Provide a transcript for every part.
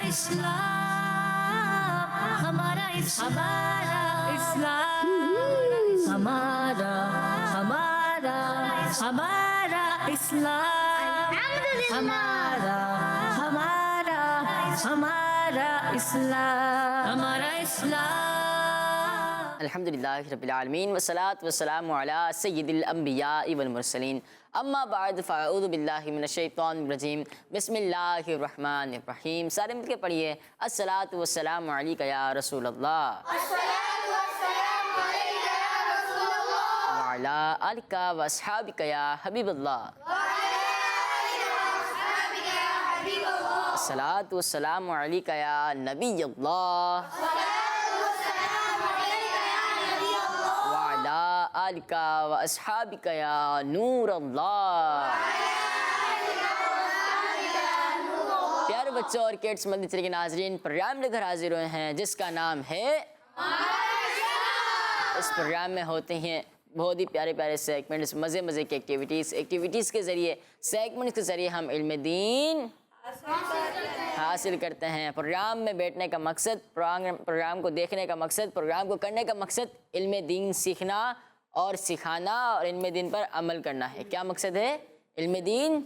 اسلام ہمارا اسلام ہمارا اسلام ہمارا اسلام. الحمدللہ رب العالمین والصلاة والسلام علی سید الانبیاء والمرسلین اما بعد فاعوذ باللہ من الشیطان الرجیم بسم اللہ الرحمن الرحیم. سارے مل کے پڑھیے الصلاۃ والسلام علیک یا رسول اللہ وعلی آلک واصحابک یا حبیب اللہ. الصلاۃ والسلام علیک یا نبی اللہ آلک و اصحابک یا نور اللہ. پیارے بچوں اور کیڈس مدنی چینل کے ناظرین، پروگرام لے کر حاضر ہوئے ہیں جس کا نام ہے اس پروگرام میں ہوتے ہیں بہت ہی پیارے پیارے سیگمنٹس، مزے کی ایکٹیویٹیز کے ذریعے سیگمنٹس کے ذریعے ہم علم دین حاصل کرتے ہیں. پروگرام میں بیٹھنے کا مقصد، پروگرام کو دیکھنے کا مقصد، پروگرام کو کرنے کا مقصد علم دین سیکھنا اور سکھانا اور علم دین پر عمل کرنا ہے. کیا مقصد ہے؟ علم دین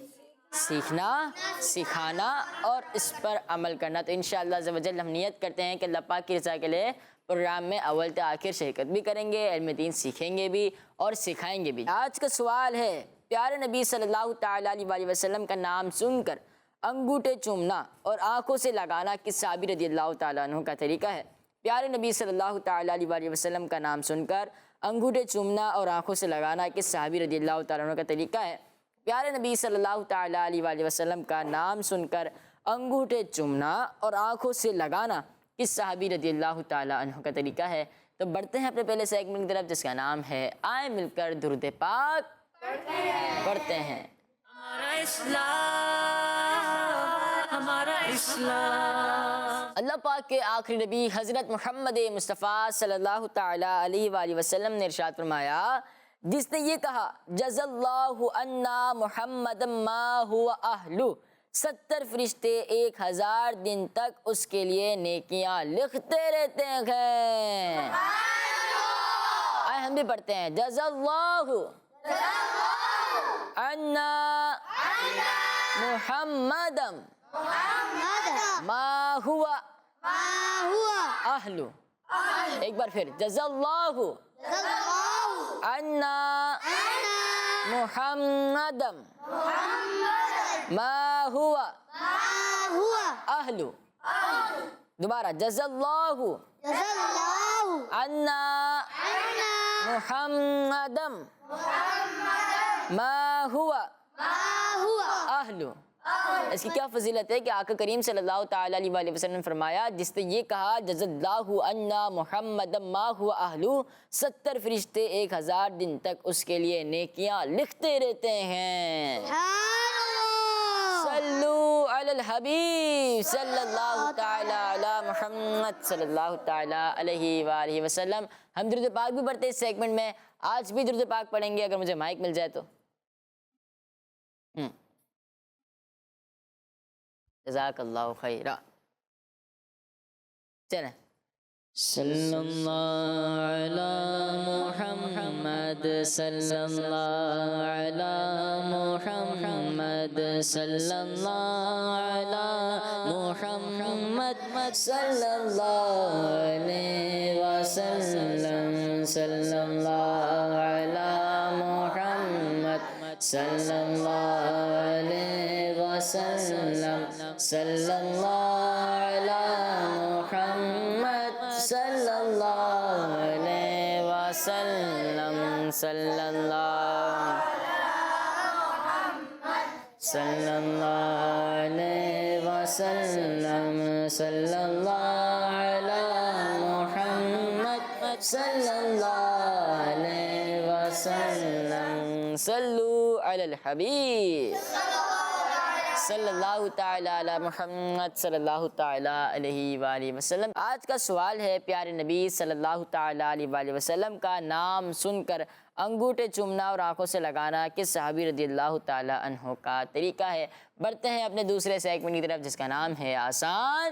سیکھنا، سکھانا اور اس پر عمل کرنا. تو انشاءاللہ عز و جل ہم نیت کرتے ہیں کہ اللہ پاک کی رضا کے لیے پروگرام میں اول تا آخر شرکت بھی کریں گے، علم دین سیکھیں گے بھی اور سکھائیں گے بھی. آج کا سوال ہے، پیارے نبی صلی اللہ تعالیٰ علیہ وسلم کا نام سن کر انگوٹھے چومنا اور آنکھوں سے لگانا کس صحابی رضی اللہ تعالیٰ عنہ کا طریقہ ہے؟ پیارے نبی صلی اللہ تعالیٰ علیہ وسلم کا نام سن کر انگوٹھے چومنا اور آنکھوں سے لگانا کس صحابی رضی اللہ تعالیٰ عنہ کا طریقہ ہے؟ پیارے نبی صلی اللہ تعالیٰ علیہ وسلم کا نام سن کر انگوٹھے چومنا اور آنکھوں سے لگانا کس صحابی رضی اللہ تعالیٰ عنہ کا طریقہ ہے؟ تو بڑھتے ہیں اپنے پہلے سیگمنٹ کی طرف جس کا نام ہے آئیں مل کر درود پاک پڑھتے ہیں. ہمارا اسلام. اللہ پاک کے آخری نبی حضرت محمد مصطفیٰ صلی اللہ تعالیٰ علیہ وآلہ وسلم نے ارشاد فرمایا، جس نے یہ کہا جزا اللہ عنا محمد ما هو اہلو، 70 فرشتے 1000 دن تک اس کے لیے نیکیاں لکھتے رہتے ہیں. آئے ہم بھی پڑھتے ہیں جزا اللہ عنا محمد ما هو اہلو. ایک بار پھر جزا اللہ عنا محمد ما هو اہلو. دوبارہ جزا اللہ عنا محمد ما هو اہلو. اس کی کیا فضیلت ہے کہ آقا کریم صلی اللہ تعالیٰ علیہ وسلم نے فرمایا، جس نے یہ کہا جزا اللہ عنا محمد ما هو اہلو، 70 فرشتے 1000 دن تک اس کے لیے نیکیاں لکھتے رہتے ہیں. صلو علی الحبیب صلی اللہ تعالیٰ علی محمد صلی اللہ تعالیٰ علیہ وآلہ وسلم. ہم درود پاک بھی پڑھتے اس سیگمنٹ میں. آج بھی درود پاک پڑھیں گے اگر مجھے مائک مل جائے تو. جزاک اللہ خیرہ. چلیں. صلی اللہ علی محمد صلی اللہ علی محمد صلی اللہ علی محمد صلی اللہ علیہ وسلم صلی اللہ علی محمد صلی اللہ علیہ وسلم صلی اللہ علی محمد صلی اللہ علیہ وسلم صلی اللہ علیہ وسلم صلی اللہ علی محمد صلی اللہ علیہ وسلم. صلو علی الحبیب صلی اللہ تعالیٰ علی محمد صلی اللہ تعالیٰ علیہ وآلہ وسلم. آج کا سوال ہے، پیارے نبی صلی اللہ تعالیٰ علیہ وآلہ وسلم کا نام سن کر انگوٹھے چومنا اور آنکھوں سے لگانا کس صحابی رضی اللہ تعالیٰ عنہ کا طریقہ ہے؟ بڑھتے ہیں اپنے دوسرے سیگمنٹ کی طرف جس کا نام ہے آسان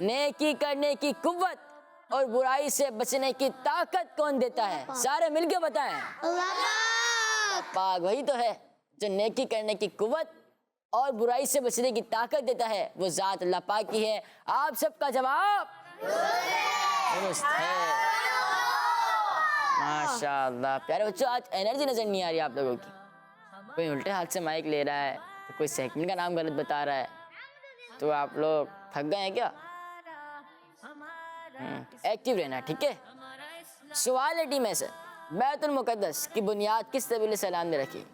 نیکی کرنے کی قوت اور برائی سے بچنے کی طاقت کون دیتا ہے؟ سارے مل کے بتائیں۔ اللہ پاک وہی تو ہے جو نیکی کرنے کی قوت اور برائی سے بچنے کی طاقت دیتا ہے، وہ ذات اللہ پاک کی ہے۔ آپ سب کا جواب درست ہے۔ ماشاءاللہ پیارے بچوں، آج انرجی نظر نہیں آ رہی آپ لوگوں کی۔ کوئی الٹے ہاتھ سے مائک لے رہا ہے تو کوئی سیگمنٹ کا نام غلط بتا رہا ہے، تو آپ لوگ تھک گئے ہیں کیا؟ ایکٹیو رہنا ہے، ٹھیک ہے؟ سوال ہے ٹیم میں سے، بیت المقدس کی بنیاد کس نبی علیہ السلام نے رکھی؟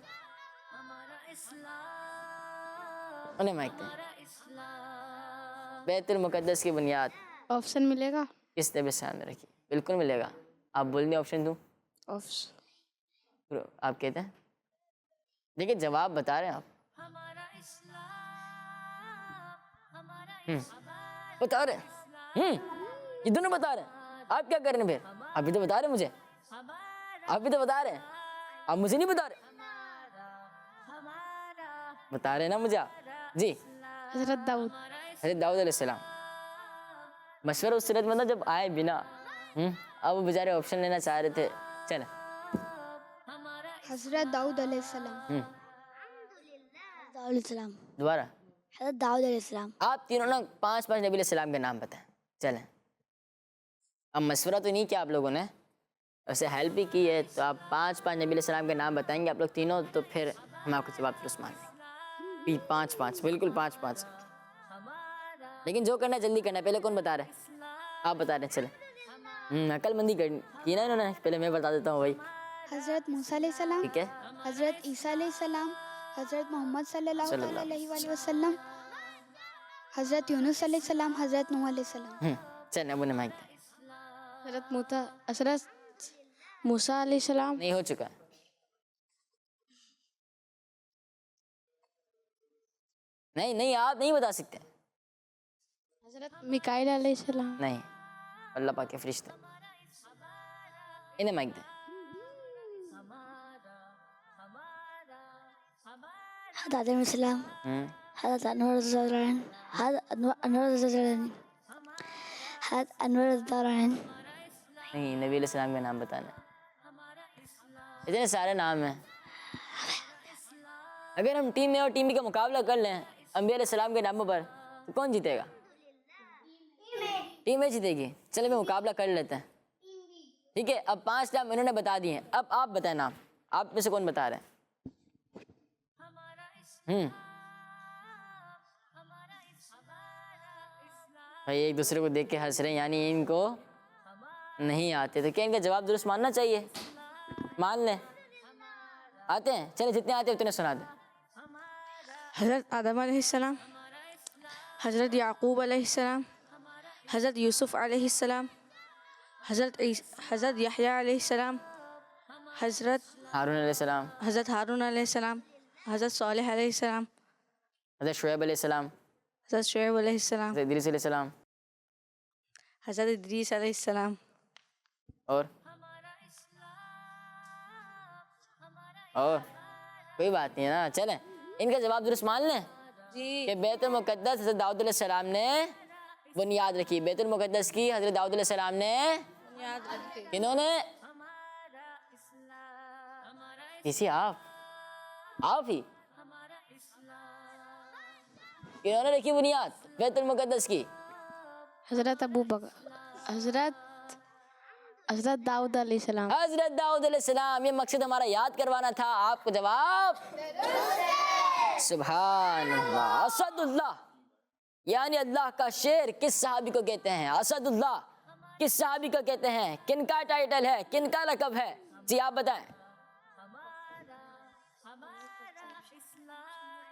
انہیں مائک دیں۔ بیت المقدس کی بنیاد آپشن ملے گا؟ کس نبی علیہ السلام نے رکھی؟ بالکل ملے گا، آپ بول دیں آپشن دوں؟ آپشن آپ کہتے ہیں؟ دیکھیں جواب بتا رہے ہیں آپ، بتا رہے ہیں، یہ دونوں بتا رہے ہیں، آپ کیا کر رہے ہیں پھر؟ آپ بھی تو بتا رہے ہیں مجھے، آپ بھی تو بتا رہے ہیں، آپ مجھے نہیں بتا رہے، بتا رہے ہیں نا مجھے آپ؟ جی حضرت داؤد۔ حضرت داؤد علیہ السلام۔ مشورہ اس صورت میں جب آئے بنا، اب وہ بیچارے آپشن لینا چاہ رہے تھے، چلیں۔ حضرت داؤد علیہ السلام۔ داؤد علیہ السلام۔ دوبارہ حضرت داؤد علیہ السلام۔ آپ تینوں نا 5 نبی علیہ السلام کے نام بتائیں، چلیں۔ اب مشورہ تو نہیں کیا آپ لوگوں نے، ویسے ہیلپ بھی کی ہے، تو آپ 5 نبی علیہ السلام کے نام بتائیں گے آپ لوگ تینوں، تو پھر ہم آپ کو جواب درست مان لیں گے۔ 5 بالکل 5۔ لیکن جو کرنا ہے جلدی کرنا ہے، پہلے کون بتا رہے ہیں؟ آپ بتا رہے ہیں، چلیں۔ عقل مندی کی نا انہوں نے، پہلے میں بتا دیتا ہوں وہی، حضرت موسیٰ علیہ السلام، ٹھیک ہے؟ حضرت عیسیٰ علیہ السلام، حضرت محمد صلی اللہ علیہ وآلہ وسلم، حضرت یونس علیہ السلام، حضرت نوح علیہ السلام۔ چلیں ابو نے مائک دیں۔ حضرت موسیٰ علیہ السلام۔ نہیں ہو چکا ہے، نہیں آپ نہیں بتا سکتے، حضرت میکائیل علیہ السلام۔ نہیں، اللہ پاک کے فرشتے، انہیں مائک دیں۔ حضرت آدم علیہ السلام، حضرت انور رضی اللہ عنہ، حضرت انور رضی اللہ عنہ، حضرت انور رضی اللہ عنہ۔ نہیں، نبی علیہ السلام کا نام بتانا ہے، اتنے سارے نام ہیں۔ اگر ہم ٹیم اے اور ٹیم بی کا مقابلہ کر لیں انبیاء علیہ السلام کے ناموں پر، تو کون جیتے گا؟ ٹیم اے جیتے گی۔ چلے میں مقابلہ کر لیتے ہیں، ٹھیک ہے؟ اب 5 نام انہوں نے بتا دیے ہیں، اب آپ بتائیں نام، آپ میں سے کون بتا رہے ہیں؟ بھائی ایک دوسرے کو دیکھ کے ہنس رہے ہیں، یعنی ان کو نہیں آتے، تو کیا ان کا جواب درست ماننا چاہیے؟ مان لیں، آتے ہیں؟ چلے جتنے آتے ہیں اتنے سنا دیں۔ حضرت آدم علیہ السلام، حضرت یعقوب علیہ السلام، حضرت یوسف علیہ السلام، حضرت یحییٰ علیہ السلام، حضرت ہارون علیہ السلام، حضرت ہارون علیہ السلام، حضرت صالح علیہ السلام، حضرت شعیب علیہ السلام، حضرت شعیب علیہ السلام، حضرت ادریس علیہ السلام، حضرت ادریس علیہ السلام، اور کوئی بات نہیں ہے نا، چلیں ان کا جواب درست مان لیں کہ بیت المقدس حضرت داؤد علیہ السلام نے بنیاد رکھی۔ بیت المقدس کی حضرت داؤد علیہ السلام نے، کنہوں نے؟ کسی آپ ہی کنہوں نے رکھی بنیاد بیت المقدس کی؟ حضرت ابو بکر، حضرت داؤد علیہ السلام۔ حضرت داؤد علیہ السلام۔ یہ مقصد ہمارا یاد کروانا تھا آپ کو، جواب سبحان اللہ۔ اسد اللہ یعنی اللہ کا شیر کس صحابی کو کہتے ہیں؟ اسد اللہ کس صحابی کو کہتے ہیں؟ کن کا ٹائٹل ہے، کن کا لقب ہے؟ جی آپ بتائیں۔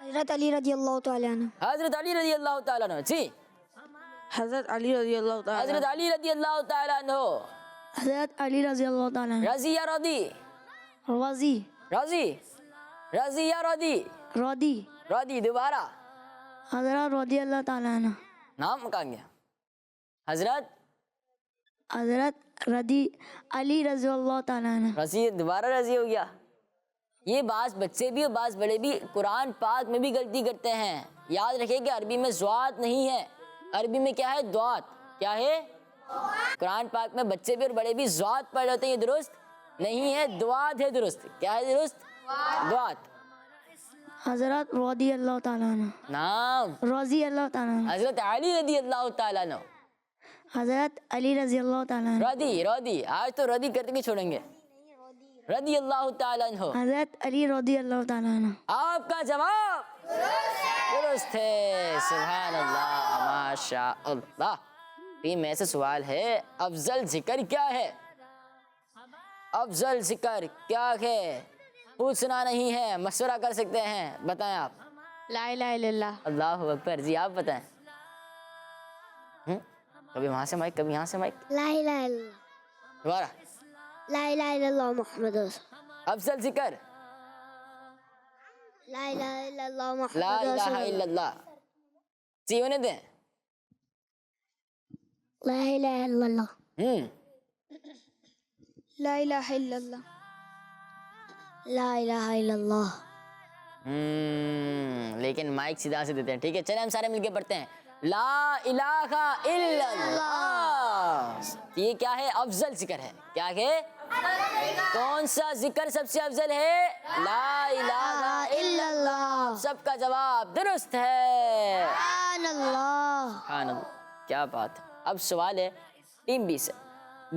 حضرت علی رضی اللہ تعالیٰ عنہ۔ حضرت علی رضی اللہ تعالیٰ عنہ۔ جی حضرت علی رضی اللہ تعالیٰ حضرت علی رضی اللہ تعالیٰ عنہ۔ حضرت علی رضی اللہ تعالیٰ عنہ۔ رضی یا رضی؟ رضی، رضی یا رضی؟ رضی، رضی۔ دوبارہ حضرت رضی اللہ تعالیٰ عنہ۔ نام کہاں گیا؟ حضرت رضی علی رضی اللہ تعالیٰ عنہ۔ رضی، دوبارہ رضی ہو گیا۔ یہ بعض بچے بھی اور بعض بڑے بھی قرآن پاک میں بھی غلطی کرتے ہیں۔ یاد رکھیں کہ عربی میں ضاد نہیں ہے، عربی میں کیا ہے؟ ضاد. کیا ہے؟ قرآن پاک میں بچے بھی اور بڑے بھی ضاد پڑھ رہے ہیں، یہ درست نہیں ہے، ضاد ہے درست. کیا ہے درست؟ ضاد. حضرت رضی اللہ تعالیٰ عنہ. نام رضی اللہ تعالیٰ عنہ. حضرت علی رضی اللہ تعالیٰ عنہ. حضرت علی رضی اللہ تعالیٰ عنہ. ردی آج تو ردی کرتے کے چھوڑیں گے. رضی اللہ تعالیٰ عنہ. حضرت علی رضی اللہ تعالیٰ عنہ. آپ کا جواب درست ہے. سبحان اللہ، ماشاء اللہ. ٹیم میں سے سوال ہے، افضل ذکر کیا ہے؟ افضل ذکر کیا ہے؟ پوچھنا نہیں ہے، مشورہ کر سکتے ہیں. بتائیں آپ. لا الہ الا اللہ. اللہ اکبر. جی آپ بتائیں. کبھی وہاں سے مائک، کبھی یہاں سے مائک. لا الہ الا اللہ. دوبارہ. لا الہ الا اللہ محمد رسول. افضل ذکر لا الہ الا اللہ محمد لا الہ رسول الا اللہ. اللہ. جی انہیں دیں. لا الہ الا اللہ. لا الہ الا اللہ. لا الہ الا اللہ. لیکن مائک سیدھا سے دیتے ہیں. ٹھیک ہے، چلیں ہم سارے مل کے پڑھتے ہیں. لا الہ الا اللہ. یہ کیا ہے؟ افضل ذکر ہے. کیا ہے؟ کون سا ذکر سب سے افضل ہے؟ لا الہ الا اللہ. سب کا جواب درست ہے. سبحان اللہ. سبحان اللہ. کیا بات ہے. اب سوال ہے ٹیم بی سے.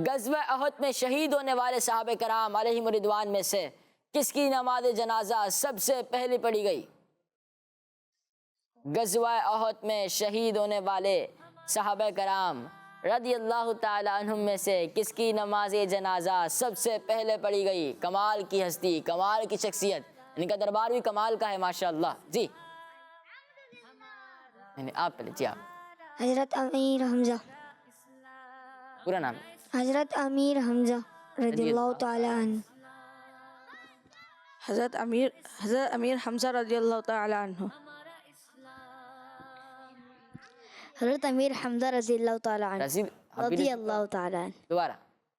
غزوہ احد میں شہید ہونے والے صحابہ کرام علیہم رضوان میں سے کس کی نماز جنازہ سب سے پہلے پڑھی گئی؟ غزوہ احد میں شہید ہونے والے صحابہ کرام رضی اللہ تعالی عنہم میں سے کس کی نماز جنازہ سب سے پہلے پڑھی گئی؟ کمال کی ہستی، کمال کی شخصیت، ان کا دربار بھی کمال کا ہے ماشاءاللہ. جی آپ پہلے. جی آپ. حضرت امیر حمزہ. پورا نام. حضرت امیر حمزہ رضی اللہ تعالیٰ عنہ. حضرت امیر حمزہ رضی اللہ تعالیٰ عنہ. حضرت امیر حمزہ رضی اللہ تعالیٰ عنہ. رضی اللہ تعالیٰ عنہ. دوبارہ.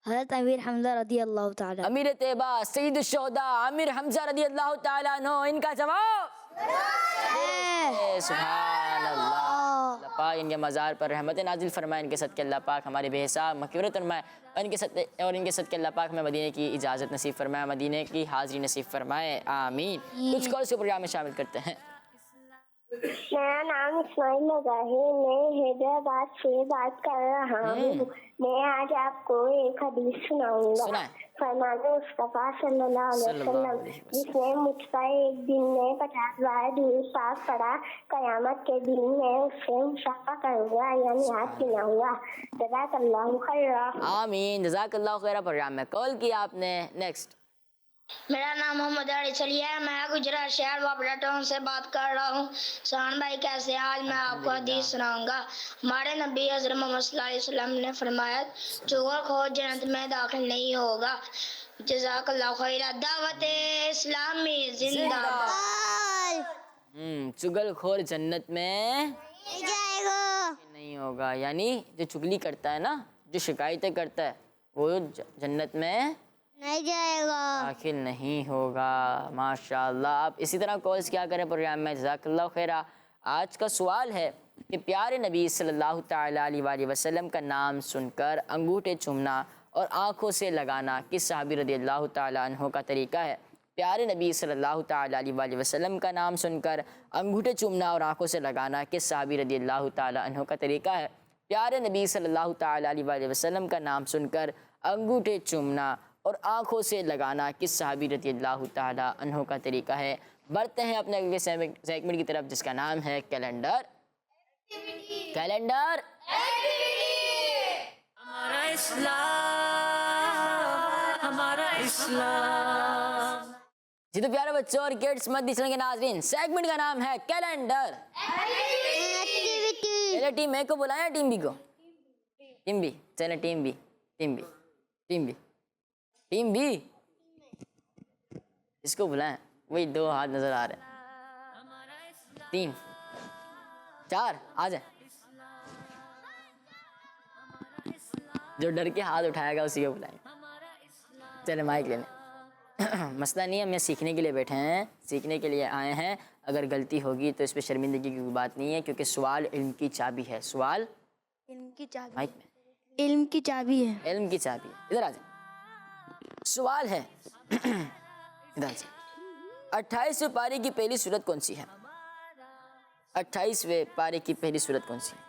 حضرت امیر حمزہ رضی اللہ تعالیٰ عنہ. امیر طیبہ سید الشہداء امیر حمزہ رضی اللہ تعالیٰ عنہ. ان کا جواب سبحان اللہ. اللہ پاک ان کے مزار پر رحمت نازل فرمائے. ان کے صدقے اللہ پاک ہمارے بے حساب مغفرت فرمائے. اور ان کے صدقے اللہ پاک میں مدینے کی اجازت نصیب فرمائے، مدینے کی حاضری نصیب فرمائے. آمین. کچھ کال سے پروگرام میں شامل کرتے ہیں. میرا نام اسماعیل مظاہر، میں حیدرآباد سے بات کر رہا ہوں. میں آج آپ کو ایک حدیث سناؤں گا. سنائیں. فرمان مصطفیٰ صلی اللہ علیہ وسلم، جس نے مجھ پر ایک دن میں 50 بار درود پاک پڑھا، قیامت کے دن میں اس سے مشافہ کروں گا، یعنی ہاتھ ملاؤں گا. جزاک اللہ خیرا. آمین. جزاک اللہ خیرہ. پروگرام میں کال کیا آپ نے. نیکسٹ. میرا نام محمد علی چلیے ہے، میں گجرات شہر وابڑا ٹاؤن سے بات کر رہا ہوں. سہان بھائی کیسے؟ آج میں آپ کو حدیث سناؤں گا. ہمارے نبی حضرت محمد صلی اللہ علیہ وسلم نے فرمایا چغل خور جنت میں داخل نہیں ہوگا. جزاک اللہ خیر. دعوت اسلامی زندہ باد. چگل خور جنت میں نہیں ہوگا، یعنی جو چگلی کرتا ہے نا، جو شکایتیں کرتا ہے، وہ جنت میں نہیں جائے گا، داخل نہیں ہوگا. ماشاءاللہ. آپ اسی طرح کالز کیا کریں پروگرام میں. جزاک اللہ خیرہ. آج کا سوال ہے کہ پیارے نبی صلی اللہ تعالیٰ علیہ وآلہ وسلم کا نام سن کر انگوٹھے چومنا اور آنکھوں سے لگانا کس صحابی رضی اللہ تعالیٰ عنہ کا طریقہ ہے؟ پیارے نبی صلی اللہ تعالیٰ علیہ وآلہ وسلم کا نام سن کر انگوٹھے چومنا اور آنکھوں سے لگانا کس صحابی رضی اللہ تعالیٰ عنہ کا طریقہ ہے؟ پیارے نبی صلی اللہ تعالیٰ علیہ وآلہ وسلم کا نام سن کر انگوٹھے چومنا اور آنکھوں سے لگانا کس صحابی رضی اللہ تعالیٰ عنہ کا طریقہ ہے؟ بڑھتے ہیں اپنے اگلے سیگمنٹ کی طرف جس کا نام ہے کیلنڈر. کیلنڈر ہمارا اسلام، ہمارا اسلام. جی تو پیارے بچوں اور کڈس مدنی چینل کے ناظرین، سیگمنٹ کا نام ہے کیلنڈر. چلے ٹیم اے کو بلائیں، ٹیم بی کو. Team B. چلے team B. Team B. Team B. Team B اس کو بلائیں. وہی 2 ہاتھ نظر آ رہے ہیں. 3 4 آ جائیں. جو ڈر کے ہاتھ اٹھائے گا اسی کو بلائیں. چلے مائک لینے. مسئلہ نہیں ہے، ہم یہاں سیکھنے کے لیے بیٹھے ہیں، سیکھنے کے لیے آئے ہیں. اگر غلطی ہوگی تو اس پہ شرمندگی کی کوئی بات نہیں ہے، کیونکہ سوال علم کی چابی ہے. سوال علم کی چابی مائک میں علم کی چابی ہے. علم کی چابی ہے. ادھر آ جائیں. سوال ہے ادھر آ جائیں. 28ویں پارے کی پہلی سورت کون سی ہے؟ 28ویں پارے کی پہلی سورت کون سی ہے؟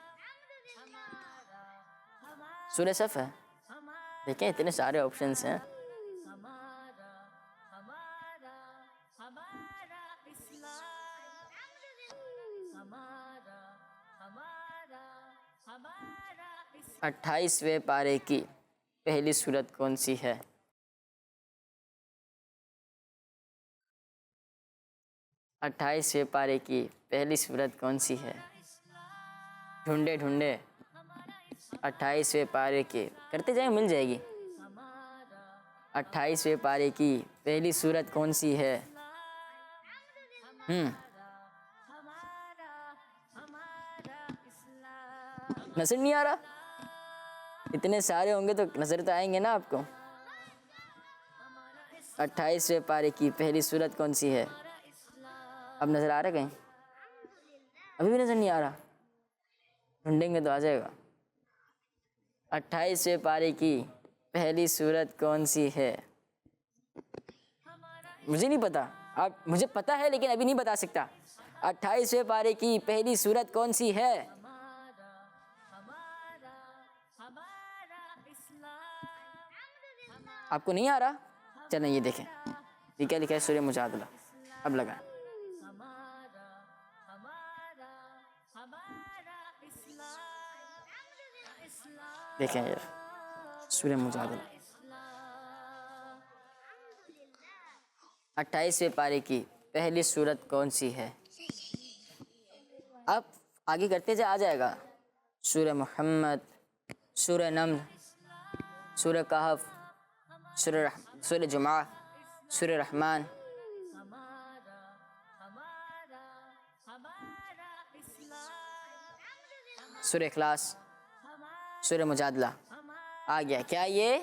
سورہ صف ہے. دیکھیں اتنے سارے آپشنس ہیں. اٹھائیسویں پارے کی پہلی سورت کون سی ہے؟ اٹھائیسویں پارے کی پہلی سورت کون سی ہے؟ ڈھونڈے ڈھونڈے 28ویں پارے کے کرتے جائیں، مل جائے گی. 28ویں پارے کی پہلی سورت کون سی ہے؟ نظر نہیں آ رہا؟ اتنے سارے ہوں گے تو نظر تو آئیں گے نا آپ کو. 28ویں پارے کی پہلی سورت کون سی ہے؟ اب نظر آ رہا ہے کہیں؟ ابھی بھی نظر نہیں آ رہا؟ ڈھونڈیں گے تو آ جائے گا. 28ویں پارے کی پہلی سورت کون سی ہے؟ مجھے نہیں پتا. آپ مجھے پتا ہے لیکن ابھی نہیں بتا سکتا. 28ویں پارے کی پہلی سورت کون سی ہے؟ آپ کو نہیں آ رہا؟ چلیں یہ دیکھیں یہ کیا لکھا ہے، سورہ مجادلہ. اب لگا دیکھیں یہ سورہ مجادلہ 28ویں پارے کی پہلی سورت کون سی ہے؟ اب آگے کرتے جائے آ جائے گا. سورہ محمد، سورہ نمل، سورہ کہف، سورہ جمعہ، سورہ رحمان. سورہ اخلاص، سورہ مجادلہ. آ گیا کیا یہ؟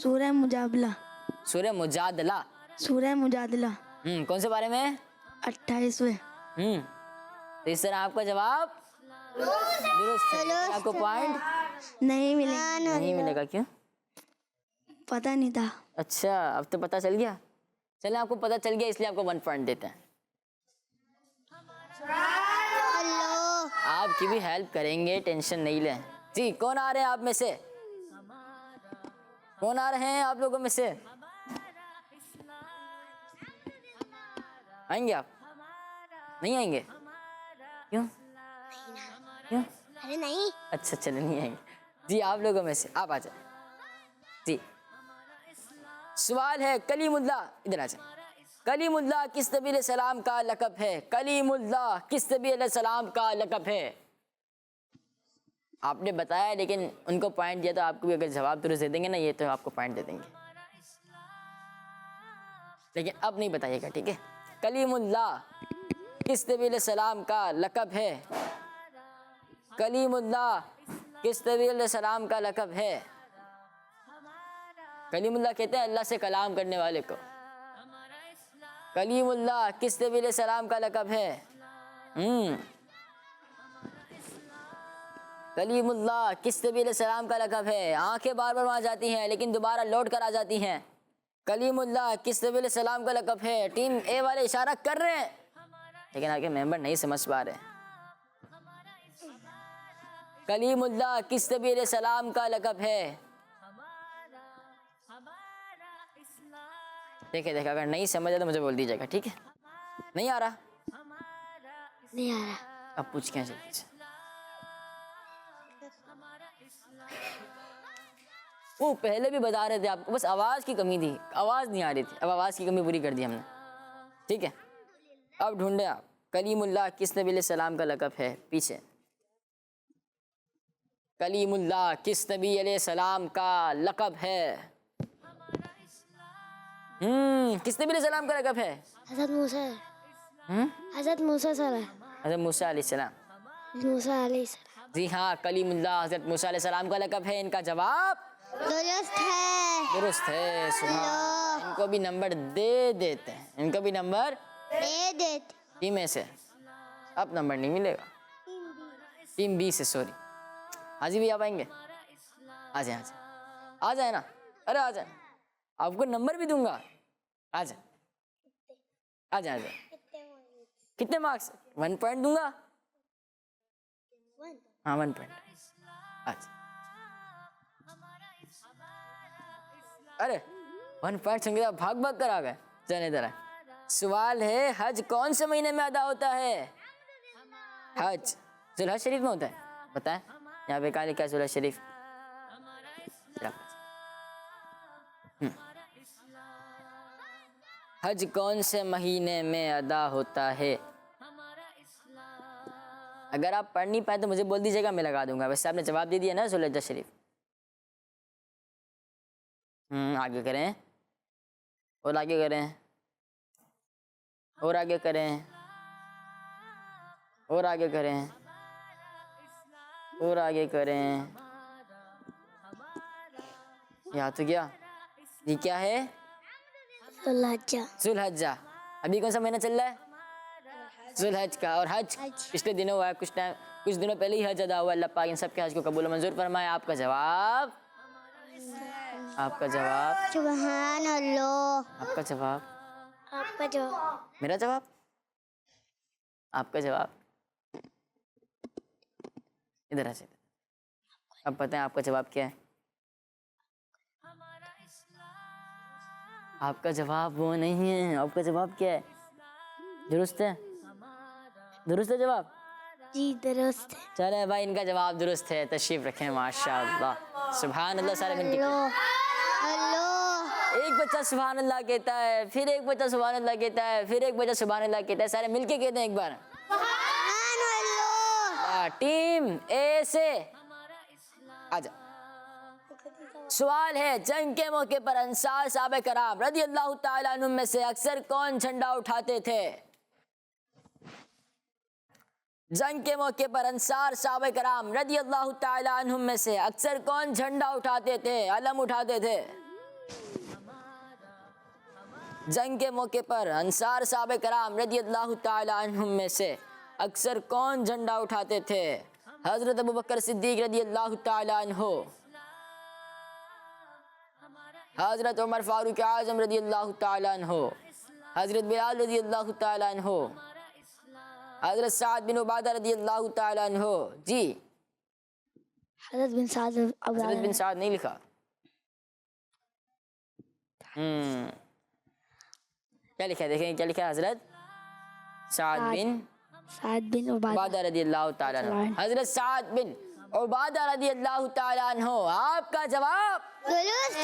سورہ مجادلہ. سورہ مجادلہ. سورہ مجادلہ کون سے بارے میں؟ 28ویں. تو اس طرح آپ کا جواب درست ہے. آپ کو پوائنٹ نہیں ملے. نہیں ملے گا. کیوں؟ پتہ نہیں تھا. اچھا اب تو پتہ چل گیا. چلیں آپ کو پتہ چل گیا اس لیے آپ کو 1 پوائنٹ دیتے ہیں. آپ کی بھی ہیلپ کریں گے، ٹینشن نہیں لیں. جی کون آ رہے ہیں آپ میں سے؟ کون آ رہے ہیں آپ لوگوں میں سے؟ آئیں گے آپ؟ نہیں آئیں گے؟ کیوں؟ کیوں؟ ارے نہیں. اچھا چلیں نہیں آئیں گے. جی آپ لوگوں میں سے آپ آ جائیں. جی سوال ہے کلیم اللہ. ادھر آ جائیں. کلیم اللہ کس نبی علیہ السلام کا لقب ہے؟ کلیم اللہ کس نبی علیہ السلام کا لقب ہے؟ آپ نے بتایا لیکن ان کو پوائنٹ دیا تو آپ کو بھی اگر جواب درست دے دیں گے نا یہ تو آپ کو پوائنٹ دے دیں گے. لیکن اب نہیں بتائیے گا ٹھیک ہے. کلیم اللہ کس نبی علیہ السلام کا لقب ہے؟ کلیم اللہ کس نبی علیہ السلام کا لقب ہے؟ کلیم اللہ کہتے ہیں اللہ سے کلام کرنے والے کو. کلیم اللہ کس نبی علیہ السلام کا لقب ہے؟ کلیم اللہ کس نبی علیہ السلام کا لقب ہے؟ آنکھیں بار بار وہاں جاتی ہیں لیکن دوبارہ لوٹ کر آ جاتی ہیں. کلیم اللہ کس نبی علیہ السلام کا لقب ہے؟ ٹیم اے والے اشارہ کر رہے ہیں لیکن آگے ممبر نہیں سمجھ پا رہے. کلیم اللہ کس نبی علیہ السلام کا لقب ہے؟ دیکھیں اگر نہیں سمجھا تو مجھے بول دیجیے گا ٹھیک ہے. نہیں آ رہا؟ نہیں آ رہا. اب پوچھ کے چلتے ہیں. وہ پہلے بھی بتا رہے تھے آپ کو، بس آواز کی کمی تھی، آواز نہیں آ رہی تھی. اب آواز کی کمی پوری کر دی ہم نے ٹھیک ہے. اب ڈھونڈے آپ کلیم اللہ کس نبی علیہ السلام کا لقب ہے. پیچھے کلیم اللہ کس نبی علیہ السلام کا لقب ہے؟ کس نبی علیہ السلام کا لقب ہے؟ حضرت موسیٰ. حضرت موسیٰ حضرت موسیٰ علیہ السلام. موسیٰ علیہ السلام. جی ہاں کلیم اللہ حضرت موسیٰ علیہ السلام کا لقب ہے. ان کا جواب درست ہے. درست ہے. سبحان. ان کو بھی نمبر دے دیتے ہیں. ان کو بھی نمبر دے دیتے. ٹیم اے سے اب نمبر نہیں ملے گا. ٹیم بی سے, سوری. حاجی بھی آپ آئیں گے؟ آ جائیں آ جائیں نا, ارے آ جائیں, آپ کو نمبر بھی دوں گا. آ جائیں آ جائیں آ جائیں. کتنے مارکس؟ 1 پوائنٹ دوں گا. ہاں 1 پوائنٹ. اچھا ارے 1 پوائنٹ سنگے بھاگ بھاگ کر آ گئے. چلیں ادھر آئے. سوال ہے حج کون سے مہینے میں ادا ہوتا ہے؟ حج ذوالحج شریف میں ہوتا ہے. بتائیں یہاں پہ کہاں لکھا ہے ذوالحج شریف؟ حج کون سے مہینے میں ادا ہوتا ہے؟ اگر آپ پڑھ نہیں پائے تو مجھے بول دیجیے گا, میں لگا دوں گا. ویسے آپ نے جواب دے دیا نا ذوالحج شریف. آگے کریں اور آگے کریں اور آگے کریں اور آگے کریں اور آگے کریں. یہاں تو کیا یہ کیا ہے؟ ذوالحجہ. ابھی کون سا مہینہ چل رہا ہے؟ ذوالحج کا. اور حج پچھلے دنوں ہوا ہے, کچھ دنوں پہلے ہی حج ادا ہوا. اللہ پاک ان سب کے حج کو قبول و منظور فرمائے. آپ کا جواب سبحان اللہ. آپ کا جواب آپ کا جواب میرا جواب آپ کا جواب ادھر آ جائے. اب بتائیں آپ کا جواب کیا ہے؟ آپ کا جواب وہ نہیں ہے. آپ کا جواب کیا ہے؟ درست ہے؟ درست ہے جواب؟ جی درست ہے. چلے بھائی ان کا جواب درست ہے. تشریف رکھیں. ماشاء اللہ سبحان اللہ. سارے مل کے ایک بچہ سبحان اللہ کہتا ہے, پھر ایک بچہ سبحان اللہ کہتا ہے, پھر ایک بچہ سبحان اللہ کہتا ہے. سارے مل کے کہتے ہیں ایک بار سبحان اللہ. ٹیم اے سے آجا. سوال ہے جنگ کے موقع پر انصار صحابہ کرام رضی اللہ تعالیٰ عنہ میں سے اکثر کون جھنڈا اٹھاتے تھے؟ جنگ کے موقع پر انصار صحابہ کرام رضی اللہ تعالیٰ عنہ میں سے اکثر کون جھنڈا اٹھاتے تھے, علم اٹھاتے تھے؟ جنگ کے موقع پر انصار صحابہ کرام رضی اللہ تعالیٰ عنہ میں سے اکثر کون جھنڈا اٹھاتے تھے؟ حضرت ابوبکر صدیق رضی اللہ تعالیٰ عنہ, حضرت عمر فاروق اعظم رضی اللہ تعالیٰ عنہ, حضرت بلال رضی اللہ تعالیٰ عنہ, حضرت سعد بن عبادہ رضی اللہ تعالیٰ عنہ. جی حضرت بن سعد. حضرت بن سعد نہیں لکھا. کیا لکھا ہے دیکھیں کیا لکھا ہے؟ حضرت سعد بن عبادہ رضی اللہ تعالیٰ عنہ. حضرت سعد بن عبادہ رضی اللہ تعالیٰ عنہ. آپ کا جواب درست ہے.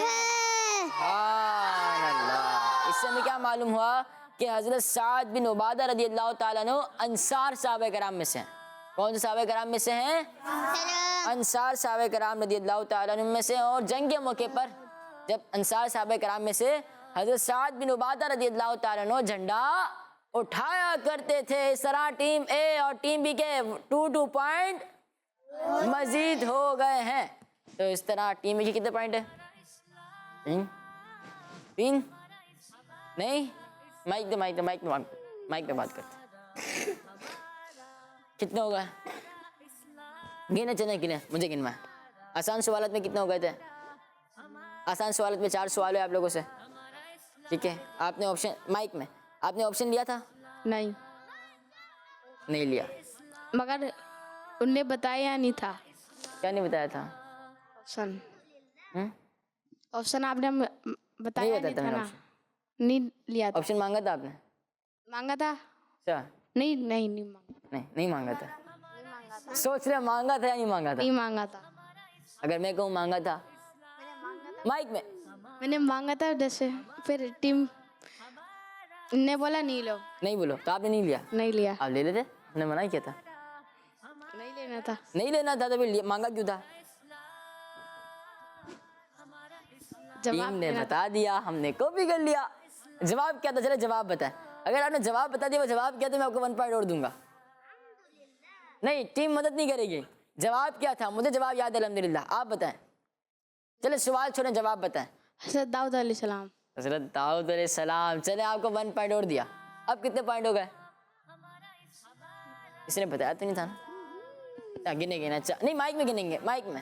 سبحان اللہ. اس سے ہمیں کیا معلوم ہوا کہ حضرت سعد بن عبادہ رضی اللہ تعالیٰ عنہ انصار صحابہ کرام میں سے ہیں. کون سے صحابہ کرام میں سے ہیں؟ انصار صحابہ کرام رضی اللہ تعالیٰ عنہ میں سے. اور جنگ کے موقع پر جب انصار صحابہ کرام میں سے حضرت سعد بن عبادہ رضی اللہ تعالیٰ عنہ جھنڈا اٹھایا کرتے تھے. اس طرح ٹیم اے اور ٹیم بی کے 2 پوائنٹ مزید ہو گئے ہیں. تو اس طرح ٹیم اے کے کتنے پوائنٹ ہے؟ 3 نہیں, مائک پہ بات کرتے. کتنے ہو گئے؟ گنے چلیں گنے, مجھے گنوا. آسان سوالات میں کتنے ہو گئے تھے؟ آسان سوالات میں 4 سوال ہے آپ لوگوں سے. ٹھیک ہے, آپ نے آپشن مائک میں آپ نے آپشن لیا تھا؟ نہیں لیا. مگر ان نے بتایا نہیں تھا. کیا نہیں بتایا تھا؟ آپشن آپ نے بتایا نہیں تھا نا. نہیں لیا تھا. آپشن مانگا تھا آپ نے؟ مانگا تھا. اچھا نہیں مانگا تھا. سوچ رہے مانگا تھا یا نہیں مانگا تھا؟ نہیں مانگا تھا. اگر میں کہوں مانگا تھا مائک میں نے مانگا تھا جیسے, پھر ٹیم نے بولا نہیں بولو تو آپ نے نہیں لیا. نہیں لیا. آپ لے لیتے, ہم نے منع کیا تھا. نہیں لینا تھا تو پھر مانگا کیوں تھا؟ ٹیم نے بتا دیا, ہم نے کاپی کر لیا. جواب کیا تھا؟ چلے جواب بتائیں. اگر آپ نے جواب بتا دیا, وہ جواب کیا تو میں آپ کو 1 پوائنٹ اور دوں گا. نہیں, ٹیم مدد نہیں کرے گی. جواب کیا تھا؟ مجھے جواب یاد ہے الحمدللہ. آپ بتائیں. چلے سوال چھوڑیں, جواب بتائیں. حضرت داؤد علیہ السلام. حضرت داؤد علیہ السلام. چلے آپ کو 1 پوائنٹ اور دیا. اب کتنے پوائنٹ ہو گئے؟ اس نے بتایا تو نہیں تھا نا, گنے گنا نہیں مائک میں گنیں گے, مائک میں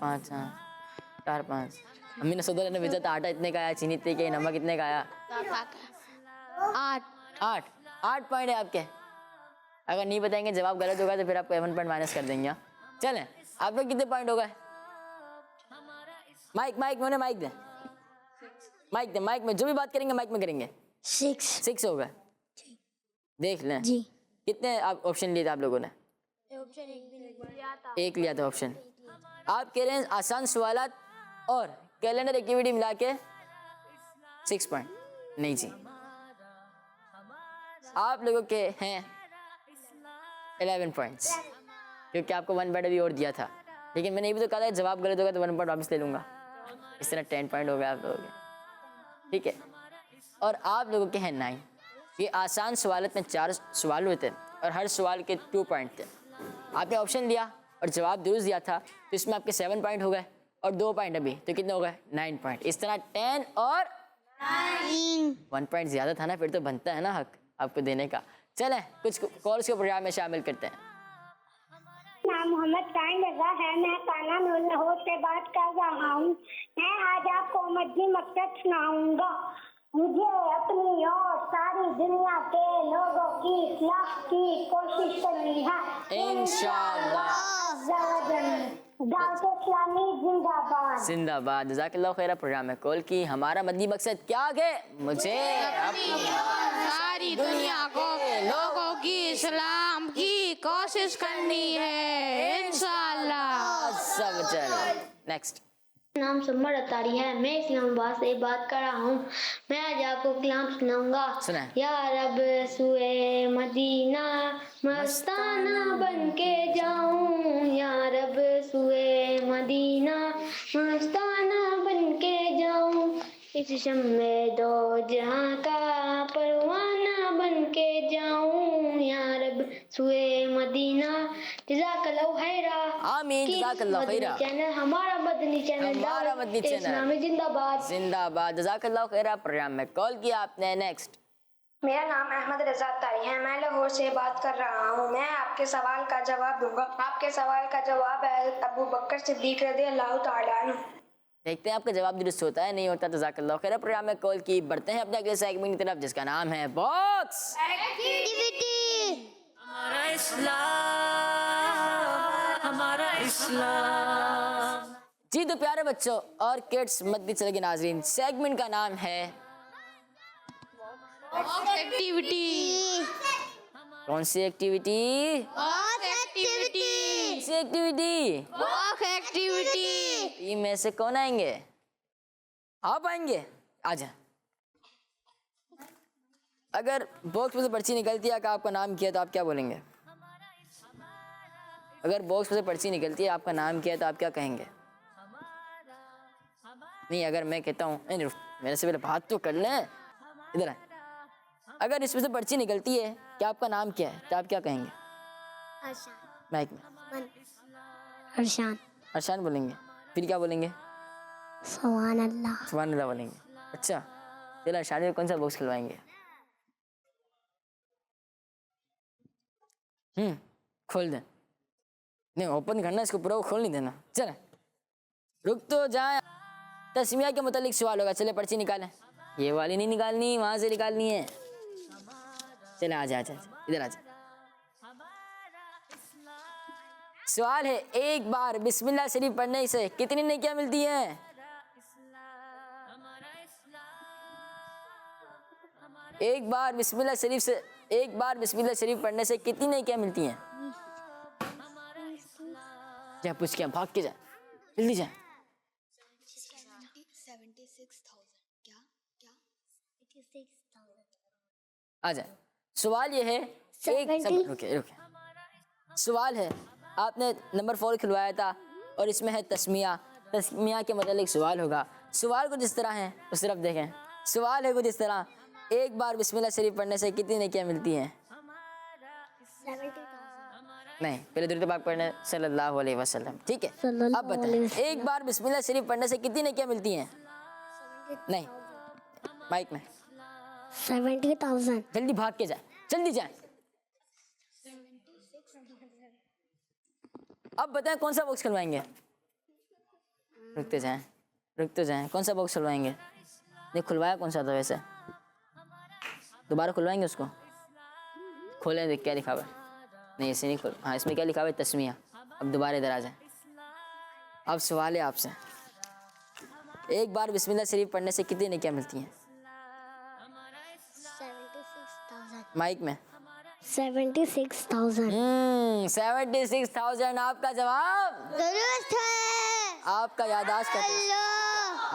5 4 5. امی نے سودہ نے بھیجا تھا آٹا اتنے کا آیا, چینی اتنے کا, نمک اتنے کا آیا, 8 پوائنٹ ہے آپ کے. اگر نہیں بتائیں گے جواب غلط ہوگا تو پھر آپ کو 1 پوائنٹ مائنس کر دیں گے. چلیں آپ لوگ کتنے پوائنٹ ہو گئے؟ مائک میں انہیں مائک دیں, مائک میں جو بھی بات کریں گے مائک میں کریں گے. 6 ہو گئے. دیکھ لیں جی کتنے آپ آپشن لیے تھے آپ لوگوں نے؟ ایک لیا تھا آپشن. آپ کہہ رہے ہیں آسان سوالات اور کیلنڈر ایکٹیویٹی ملا کے 6 پوائنٹ. نہیں جی, آپ لوگوں کے ہیں 11 پوائنٹس, کیونکہ آپ کو 1 پوائنٹ ابھی اور دیا تھا, لیکن میں نے یہ بھی تو کہا تھا جواب غلط ہوگا تو 1 پوائنٹ واپس لے لوں گا. اس طرح 10 پوائنٹ ہو گئے آپ لوگوں کے, ٹھیک ہے. اور آپ لوگوں کے ہیں 9. یہ آسان سوالات میں 4 سوال ہوتے اور ہر سوال کے 2 پوائنٹ تھے. آپ نے آپشن لیا اور جواب درست دیا تھا تو اس میں آپ کے 7 پوائنٹ ہو گئے اور 2 پوائنٹ ابھی, تو کتنے ہو گئے 9 پوائنٹ. اس طرح 10 اور 1 پوائنٹ زیادہ تھا نا, پھر تو بنتا ہے نا حق آپ کو دینے کا. چلیں کچھ کالس کو پروگرام میں شامل کرتے ہیں. نام محمد سائن رضا ہے, میں تانا نور لاہور سے بات کر رہا ہوں. میں آج آپ کو مدنی مقصد سناؤں گا. مجھے اپنی اور ساری دنیا کے لوگوں کی اصلاح کی کوشش کرنی ہے انشاءاللہ. دعوت اسلامی زندہ باد. زندہ باد. جزاک اللہ خیر. پروگرام میں کال کی. ہمارا مدنی مقصد کیا ہے؟ مجھے ساری دنیا کو لوگوں کی اسلام کی کوشش کرنی ہے انشاءاللہ. سب چل. نیکسٹ. نام سمر اتاری ہے, میں اسلام آباد سے بات کر رہا ہوں. میں آج آپ کو کلام سناؤں گا. سنائیں. یا رب سوئے مدینہ مستانہ بن کے جاؤں, یا رب سوئے مدینہ مستانہ بن کے جاؤں, اس شمع دو جہاں کا پروانہ بن کے جاؤں, یا رب سوئے مدینہ. جزاک اللہ خیرہ. آمین. جزاک اللہ خیرہ. چینل ہمارا مدنی چینل, ہمارا مدنی چینل اسلامی زندہ باد. زندہ باد. جزاک اللہ خیرہ. پروگرام میں کال کیا آپ نے. نیکسٹ. میرا نام احمد رضا تاری ہے, میں لاہور سے بات کر رہا ہوں. میں آپ کے سوال کا جواب دوں گا. آپ کے سوال کا جواب ہے ابو بکر صدیق رضی اللہ تعالیٰ عنہ. دیکھتے ہیں آپ کا جواب درست ہوتا ہے نہیں ہوتا. جزاک اللہ خیر. پروگرام میں کال کی. بڑھتے ہیں اپنے اگلے سیگمنٹ کی طرف جس کا نام ہے باکس ہمارا اسلام. جی تو پیارے بچوں اور کڈس مدنی چینل کے ناظرین, سیگمنٹ کا نام ہے ایکٹیویٹی. کون سی ایکٹیویٹی؟ ایکٹیویٹی. ٹیم میں سے کون آئیں گے؟ آپ آئیں گے؟ آ جائیں. اگر باکس میں سے پرچی نکلتی ہے کہ آپ کا نام کیا تو آپ کیا بولیں گے؟ اگر باکس میں سے پرچی نکلتی ہے آپ کا نام کیا تو آپ کیا کہیں گے؟ نہیں, اگر میں کہتا ہوں میرے سے پہلے بات تو کر لیں, ادھر آئیں. اگر اس میں سے پرچی نکلتی ہے کہ آپ کا نام کیا ہے تو آپ کیا کہیں گے؟ مائک میں. ارشان بولیں گے. پھر کیا بولیں گے؟ سبحان اللہ. سبحان اللہ بولیں گے. اچھا چلو ارشان میں کون سا باکس کھلوائیں گے؟ کھول دیں. نہیں اوپن کرنا, اس کو پورا کھول نہیں دینا. چلیں رک تو جائیں. تسمیہ کے متعلق سوال ہوگا. چلے پرچی نکالیں. یہ والی نہیں نکالنی, وہاں سے نکالنی ہے. چلے آ جا ادھر آ جا. سوال ہے, ایک بار بسم اللہ شریف پڑھنے سے کتنی نیکیاں ملتی ہیں؟ ایک بار بسم اللہ شریف پڑھنے سے کتنی نیکیاں ملتی ہیں؟ جا پوچھ کے بھاگ کے جا, جلدی جا. 76,000. آ جائیں. سوال یہ ہے, رکے سوال ہے, آپ نے نمبر 4 کھلوایا تھا اور اس میں ہے تسمیہ کے متعلق سوال ہوگا. سوال کو جس طرح ہے اس طرف دیکھیں. سوال ہے کچھ اس طرح, ایک بار بسم اللہ شریف پڑھنے سے کتنی نیکیاں ملتی ہیں؟ 70,000. نہیں, پہلے درود پاک پڑھنے صلی اللہ علیہ وسلم. ٹھیک ہے, اب بتائیں ایک بار بسم اللہ شریف پڑھنے سے کتنی نیکیاں ملتی ہیں؟ نہیں, مائک میں. 70,000. جلدی بھاگ کے جائیں, جلدی جائیں. اب بتائیں کون سا باکس کھلوائیں گے؟ رکتے جائیں کون سا باکس کھلوائیں گے؟ نہیں کھلوایا کون سا تھا ویسے؟ دوبارہ کھلوائیں گے اس کو؟ کھولیں دیکھ کیا لکھا ہوا ہے. نہیں اسے نہیں کھول. ہاں اس میں کیا لکھا ہوا ہے؟ تسمیہ. اب دوبارہ ادھر آ جائیں. اب سوال ہے آپ سے, ایک بار بسم اللہ شریف پڑھنے سے کتنی نیکیاں ملتی ہیں؟ 76,000. مائک میں 76,000. 76,000. آپ کا جواب درست ہے. آپ کا یادداشت کرتے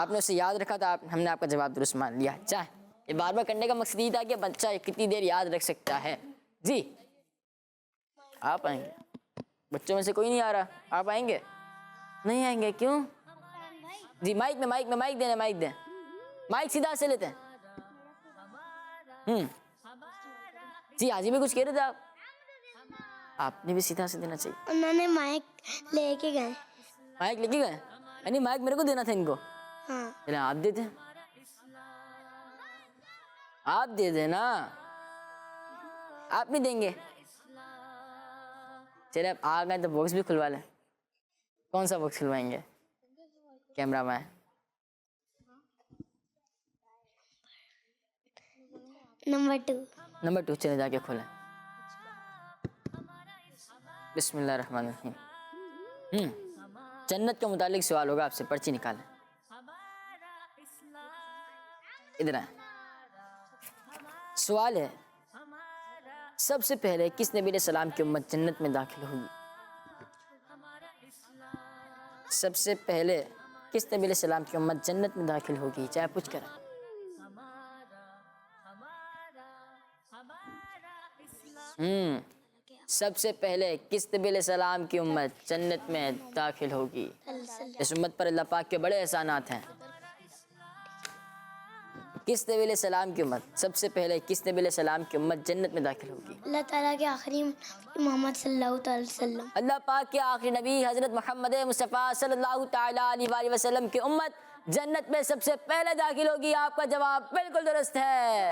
آپ نے اسے یاد رکھا تھا, ہم نے آپ کا جواب درست مان لیا. چاہے یہ بار بار کرنے کا مقصد یہ تھا کہ بچہ کتنی دیر یاد رکھ سکتا ہے. جی آپ آئیں گے؟ بچوں میں سے کوئی نہیں آ رہا, آپ آئیں گے؟ نہیں آئیں گے, کیوں؟ جی مائک میں مائک دیں, مائک سیدھا سے لیتے ہیں. جی حاجی بھی کچھ کہہ رہے تھے آپ نے بھی سیدھا سے دینا چاہیے. انہوں نے مائک لے کے گئے. مائک لے کے گئے؟ یعنی مائک میرے کو دینا تھا ان کو. ہاں چلے آپ دے دیں, آپ دے دیں نا, آپ نہیں دیں گے؟ چلے اب آ گئے تو باکس بھی کھلوا لیں. کون سا باکس کھلوائیں گے؟ کیمرہ میں نمبر 2. چلے جا کے کھولیں. بسم اللہ الرحمن الرحیم. جنت کے متعلق سوال ہوگا آپ سے, پرچی نکالیں. ادھر آئیں. سوال ہے, سب سے پہلے کس نبی علیہ السلام کی امت جنت میں داخل ہوگی؟ سب سے پہلے کس نبی علیہ السلام کی امت جنت میں داخل ہوگی؟ چاہے پوچھ کر. سب سے پہلے کس نبی علیہ السلام کی امت جنت میں داخل ہوگی؟ اس امت پر اللہ پاک کے بڑے احسانات ہیں. کس نبی علیہ السلام کی امت, سب سے پہلے کس نبی علیہ السلام کی امت جنت میں داخل ہوگی؟ اللہ تعالیٰ کے آخری محمد صلی اللہ تعالی وسلم. اللہ پاک کے آخری نبی حضرت محمد مصطفیٰ صلی اللہ تعالیٰ علیہ وسلم کی امت جنت میں سب سے پہلے داخل ہوگی. آپ کا جواب بالکل درست ہے.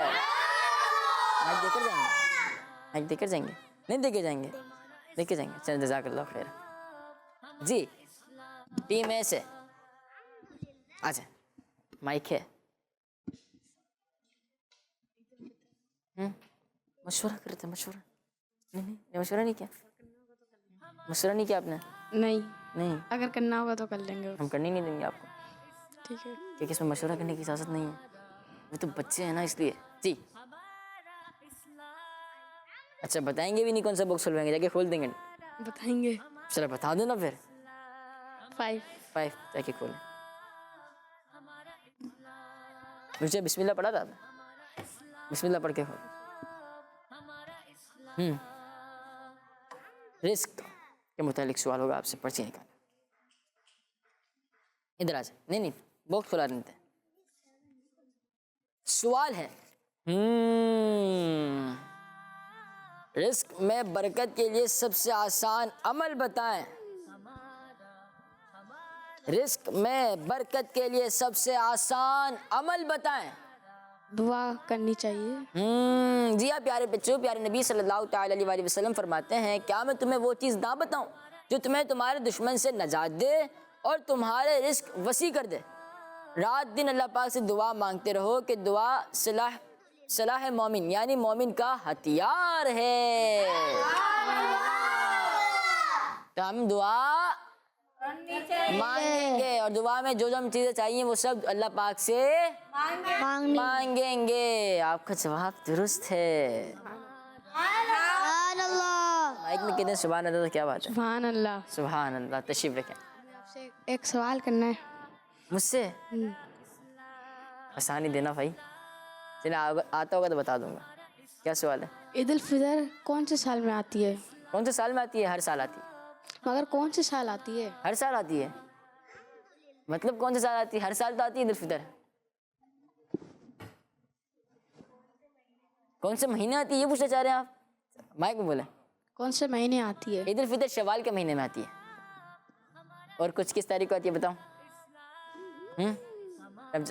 مائک دے کر جائیں گے؟ مائک دے کر جائیں گے؟ نہیں دے کے جائیں گے؟ دے کے جائیں گے. چلیں جزاک اللہ خیر. جی ٹیم اے سے آ جائیں, مائک ہے. مشورہ کرتے ہیں, مشورہ مشورہ نہیں کیا, مشورہ نہیں کیا آپ نے؟ نہیں, اگر کرنا ہوگا تو کر لیں گے. ہم کرنے نہیں دیں گے آپ کو, ٹھیک ہے. کیونکہ اس میں مشورہ کرنے کی اجازت نہیں ہے, وہ تو بچے ہیں نا اس لیے. جی اچھا بتائیں گے بھی نہیں کون سا باکس کھلوائیں گے؟ جا کے کھول دیں گے. بتائیں گے. چلو بتا دو نا پھر. 5 جا کے کھولیں. مجھے بسم اللہ پڑھا تھا, بسم اللہ پڑھ کے کھول. رزق کے متعلق سوال ہوگا آپ سے, پرچی نکالیں. ادھر آ جائیں. نہیں باکس کھلا دیتے. سوال ہے, رزق میں برکت کے لیے سب سے آسان عمل بتائیں. رزق میں برکت کے لیے سب سے آسان عمل بتائیں. دعا کرنی چاہیے. جی ہاں پیارے بچوں, پیارے نبی صلی اللہ تعالیٰ علیہ وسلم فرماتے ہیں, کیا میں تمہیں وہ چیز نہ بتاؤں جو تمہیں تمہارے دشمن سے نجات دے اور تمہارے رزق وسیع کر دے؟ رات دن اللہ پاک سے دعا مانگتے رہو کہ دعا صلاح مومن یعنی مومن کا ہتھیار ہے. تو ہم دعا مانگیں گے, اور دعا میں جو ہم چیزیں چاہیے وہ سب اللہ پاک سے مانگیں گے. آپ کا جواب درست ہے. سبحان اللہ. مائک میں کہتے ہیں سبحان اللہ, تو کیا بات ہے؟ سبحان اللہ. سبحان اللہ. تشریف رکھیں. آپ سے ایک سوال کرنا ہے مجھ سے؟ آسانی دینا بھائی, چلیں آتا ہوگا تو بتا دوں گا. کیا سوال ہے؟ عید الفطر کون سے سال میں آتی ہے؟ کون سے سال میں آتی ہے؟ ہر سال آتی ہے. مگر کون سے سال آتی ہے؟ ہر سال آتی ہے. مطلب کون سے سال آتی ہے؟ ہر سال تو آتی ہے عید الفطر. کون سے مہینے آتی ہے یہ پوچھنا چاہ رہے ہیں آپ؟ مائک میں بولیں. کون سے مہینے آتی ہے؟ عید الفطر شوال کے مہینے میں آتی ہے. اور کچھ کس تاریخ کو آتی ہے بتاؤں؟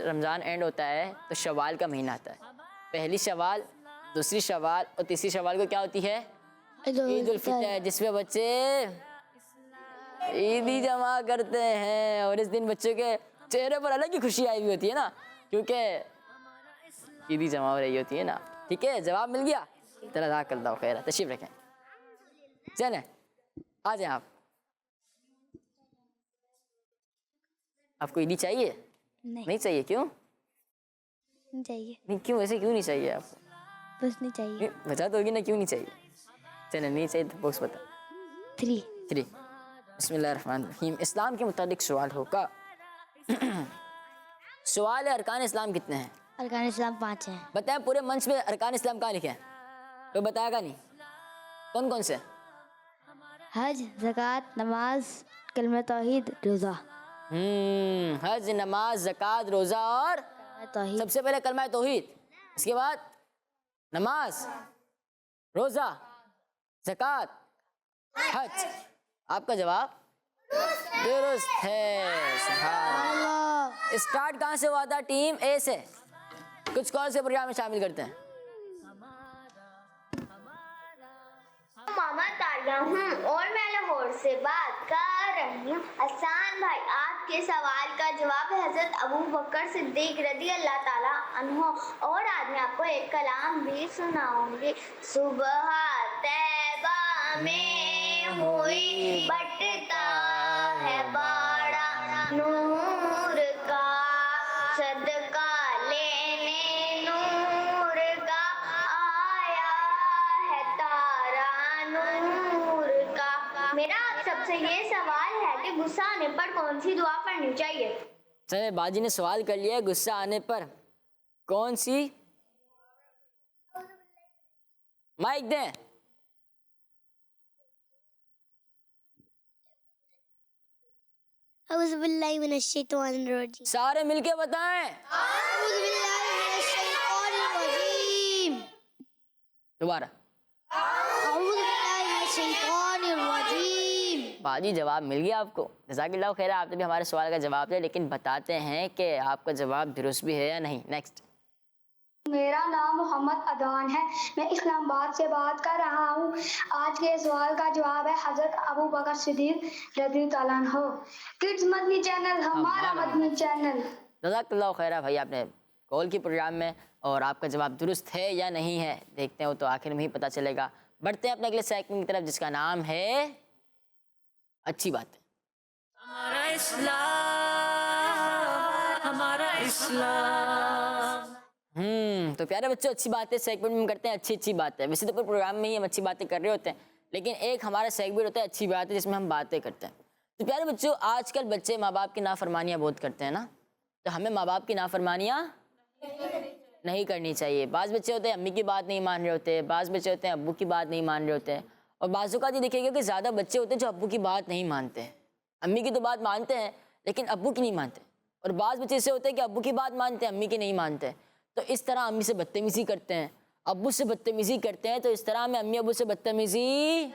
رمضان اینڈ ہوتا ہے تو شوال کا مہینہ آتا ہے. پہلی شوال, دوسری شوال اور تیسری شوال کو کیا ہوتی ہے؟ عید الفطر, جس میں بچے عیدی جمع کرتے ہیں، اور اس دن بچوں کے چہرے پر الگ ہی خوشی آئی ہوئی ہوتی ہے نا، کیونکہ عیدی جمع ہو رہی ہوتی ہے نا. ٹھیک ہے، جواب مل گیا. جزاک اللہ خیر. تشریف رکھیں. چلیں آ جائیں. آپ کو عیدی چاہیے؟ نہیں چاہیے. کیوں نہیں چاہیے، نہیں؟ کیوں ایسے کیوں نہیں چاہیے آپ کو؟ بس نہیں چاہیے. بتا دو گی نا کیوں نہیں چاہیے. چلیں نہیں چاہیے تو باکس بتا. 3. بسم اللہ الرحمن الرحیم. اسلام کے متعلق سوال ہوگا. سوال ہے ارکان اسلام کتنے ہیں؟ ارکان اسلام 5 ہیں. بتائیں پورے منچ میں ارکان اسلام کہاں لکھے ہیں؟ کوئی بتائے گا نہیں؟ کون کون سے؟ حج، زکوٰۃ، نماز، کلمہ توحید، روزہ. حج، نماز، زکوٰۃ، روزہ اور توحید. سب سے پہلے کلمہ توحید، اس کے بعد نماز، روزہ، زکوٰۃ، حج. آپ کا جواب درست ہے. سبحان اللہ. اسٹارٹ کہاں سے ہوا تھا؟ ٹیم اے سے. کچھ کال سے پروگرام میں شامل کرتے ہیں. محمد طاریہ ہوں اور میں لاہور سے بات کر رہی ہوں. حسان بھائی، آپ کے سوال کا جواب حضرت ابو بکر صدیق رضی اللہ تعالیٰ عنہ. اور آج میں آپ کو ایک کلام بھی سناؤں گی. صبح طیبہ میں ہوئی بٹتا ہے باڑا نور کا، صدقہ لینے نور کا آیا ہے تارا نور کا. میرا آپ سب سے یہ سوال ہے کہ غصہ آنے پر کون سی دعا پڑھنی چاہیے؟ چلے باجی نے سوال کر لیا، غصہ آنے پر کون سی؟ مائک دیں. اعوذ باللہ من الشیطان الرجیم. سارے مل کے بتائیں. اعوذ باللہ من الشیطان الرجیم. دوبارہ. اعوذ باللہ من الشیطان الرجیم. باجی جواب مل گیا آپ کو. جزاک اللہ خیر. آپ نے بھی ہمارے سوال کا جواب دیا، لیکن بتاتے ہیں کہ آپ کا جواب درست بھی ہے یا نہیں. نیکسٹ. میرا نام محمد ادوان ہے، میں اسلام آباد سے بات کر رہا ہوں. آج کے سوال کا جواب ہے حضرت ابو بکر صدیق رضی اللہ عنہ. کڈز مدنی چینل ہمارا مدنی چینل. جزاک اللہ خیر بھائی، آپ نے کال کی پروگرام میں، اور آپ کا جواب درست ہے یا نہیں ہے دیکھتے ہیں، وہ تو آخر میں ہی پتہ چلے گا. بڑھتے ہیں اپنے اگلے سیگمنٹ کی طرف، جس کا نام ہے اچھی بات ہے. ہمارا اسلام، ہمارا اسلام. تو پیارے بچوں، اچھی باتیں سیگمنٹ میں ہم کرتے ہیں اچھی اچھی باتیں. ویسے تو پورے پروگرام میں ہی ہم اچھی باتیں کر رہے ہوتے ہیں، لیکن ایک ہمارا سیگمنٹ ہوتا ہے اچھی باتیں، جس میں ہم باتیں کرتے ہیں. تو پیارے بچوں، آج کل بچے ماں باپ کی نافرمانیاں بہت کرتے ہیں نا. تو ہمیں ماں باپ کی نافرمانیاں نہیں کرنی چاہیے. بعض بچے ہوتے ہیں امی کی بات نہیں مان رہے ہوتے، بعض بچے ہوتے ہیں ابو کی بات نہیں مان رہے ہوتے ہیں، اور بعض اوقات یہ دیکھیے گا کہ زیادہ بچے ہوتے ہیں جو ابو کی بات نہیں مانتے ہیں. امی کی تو بات مانتے ہیں لیکن ابو کی نہیں مانتے. اور بعض بچے ایسے ہوتے ہیں کہ ابو کی بات مانتے ہیں، امی کی نہیں مانتے. تو اس طرح امی سے بدتمیزی کرتے ہیں، ابو سے بدتمیزی کرتے ہیں. تو اس طرح ہمیں امی ابو سے بدتمیزی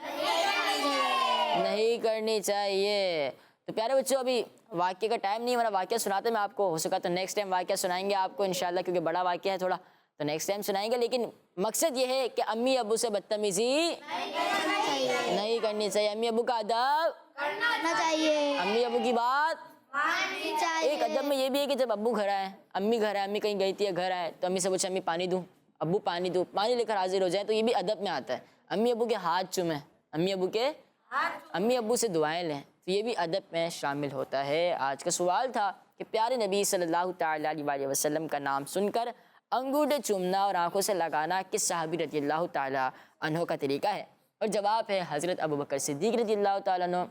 نہیں کرنی چاہیے. تو پیارے بچوں، ابھی واقعے کا ٹائم نہیں، ہمارا واقعہ سناتے میں آپ کو. ہو سکا تو نیکسٹ ٹائم واقعہ سنائیں گے آپ کو انشاءاللہ، کیونکہ بڑا واقعہ ہے تھوڑا، تو نیکسٹ ٹائم سنائیں گے. لیکن مقصد یہ ہے کہ امی ابو سے بدتمیزی نہیں کرنی چاہیے. امی ابو کا ادب کرنا چاہیے. امی ابو کی بات. چاہیے. ایک ادب میں یہ بھی ہے کہ جب ابو گھر آئے، امی گھر آئے، امی کہیں گئی تھی گھر آئے، تو امی سے پوچھے امی پانی دوں، ابو پانی دوں، پانی لے کر حاضر ہو جائیں. تو یہ بھی ادب میں آتا ہے. امی ابو کے ہاتھ چومیں، امی ابو سے دعائیں لیں، تو یہ بھی ادب میں شامل ہوتا ہے. آج کا سوال تھا کہ پیارے نبی صلی اللہ تعالیٰ علیہ وسلم کا نام سن کر انگوٹھے چومنا اور آنکھوں سے لگانا کس صحابی رضی اللہ تعالیٰ عنہ کا طریقہ ہے؟ اور جواب ہے حضرت ابو بکر صدیق رضی اللہ تعالیٰ عنہ.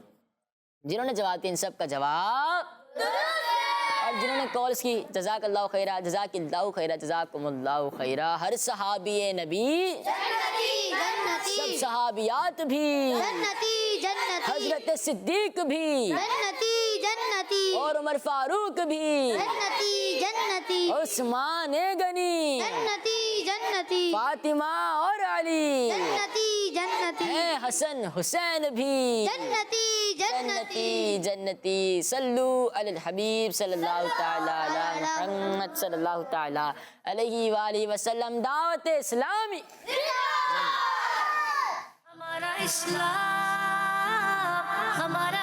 جنہوں نے جواب دیا ان سب کا جواب، اور جنہوں نے کالز کی جزاک اللہ خیرہ، جزاک اللہ خیرہ، جزاکم اللہ خیرہ. ہر صحابی نبی، سب صحابیات بھی، حضرت صدیق بھی، اور عمر فاروق بھی، عثمان غنی، فاطمہ اور علی، ہیں حسن حسین بھی جنتی جنتی. صلو علی الحبیب صلی اللہ تعالیٰ علی محمد صلی اللہ تعالیٰ علیہ وآلہ وسلم. دعوت اسلامی. ہمارا اسلام، ہمارا